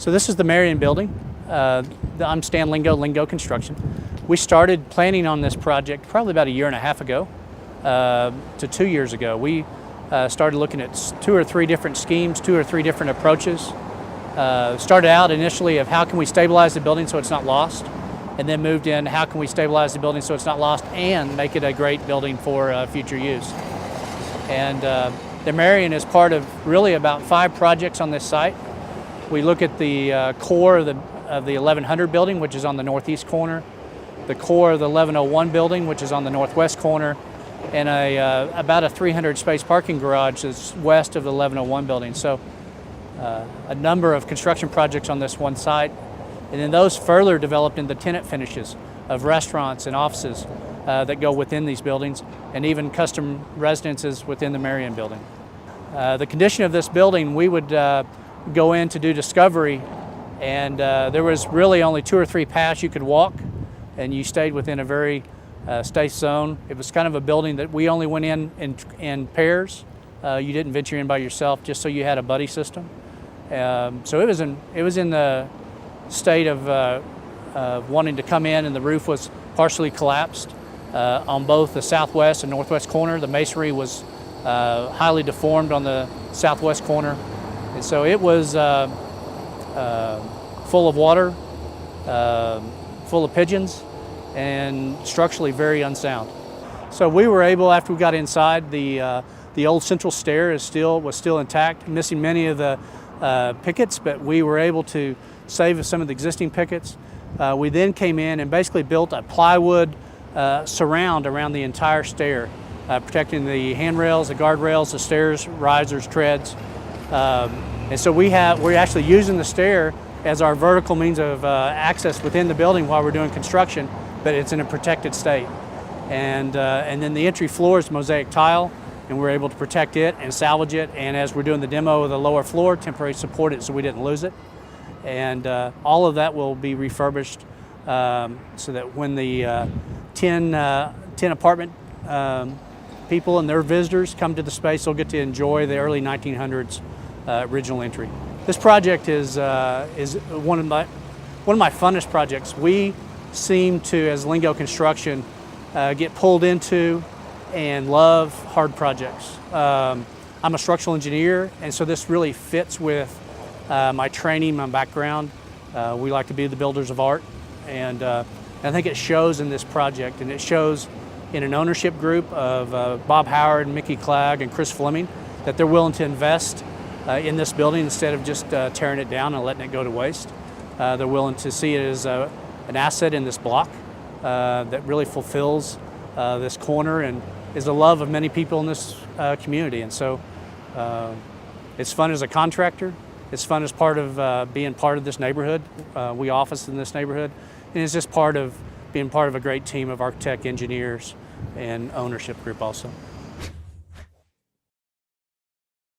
So this is the Marion building. I'm Stan Lingo Construction. We started planning on this project probably about a year and a half ago to 2 years ago. We started looking at 2 or 3 different schemes, 2 or 3 different approaches. Started out initially of how can we stabilize the building so it's not lost, and then moved in how can we stabilize the building so it's not lost and make it a great building for future use. And the Marion is part of really about 5 projects on this site. We look at the core of the 1100 building, which is on the northeast corner, the core of the 1101 building, which is on the northwest corner, and about a 300 space parking garage that's west of the 1101 building. So a number of construction projects on this one site, and then those further developed into tenant finishes of restaurants and offices that go within these buildings, and even custom residences within the Marion building. The condition of this building, we would go in to do discovery, and there was really only 2 or 3 paths you could walk, and you stayed within a very safe zone. It was kind of a building that we only went in pairs. You didn't venture in by yourself, just so you had a buddy system. So it was in the state of wanting to come in, and the roof was partially collapsed on both the southwest and northwest corner. The masonry was highly deformed on the southwest corner, and so it was full of water, full of pigeons, and structurally very unsound. So we were able, after we got inside, the old central stair was still intact, missing many of the pickets, but we were able to save some of the existing pickets. We then came in and basically built a plywood surround around the entire stair, protecting the handrails, the guardrails, the stairs, risers, treads. And so we're actually using the stair as our vertical means of access within the building while we're doing construction, but it's in a protected state. And then the entry floor is mosaic tile, and we're able to protect it and salvage it. And as we're doing the demo of the lower floor, temporarily support it so we didn't lose it. And all of that will be refurbished so that when the 10 apartment people and their visitors come to the space, they'll get to enjoy the early 1900s original entry. This project is one of my funnest projects. We seem to, as Lingo Construction, get pulled into and love hard projects. I'm a structural engineer, and so this really fits with my training, my background. We like to be the builders of art, and I think it shows in this project, and it shows in an ownership group of Bob Howard, Mickey Clegg, and Chris Fleming, that they're willing to invest in this building instead of just tearing it down and letting it go to waste. They're willing to see it as an asset in this block that really fulfills this corner and is the love of many people in this community. And so it's fun as a contractor. It's fun as part of being part of this neighborhood. We office in this neighborhood, and it's just part of being part of a great team of architect, engineers, and ownership group also.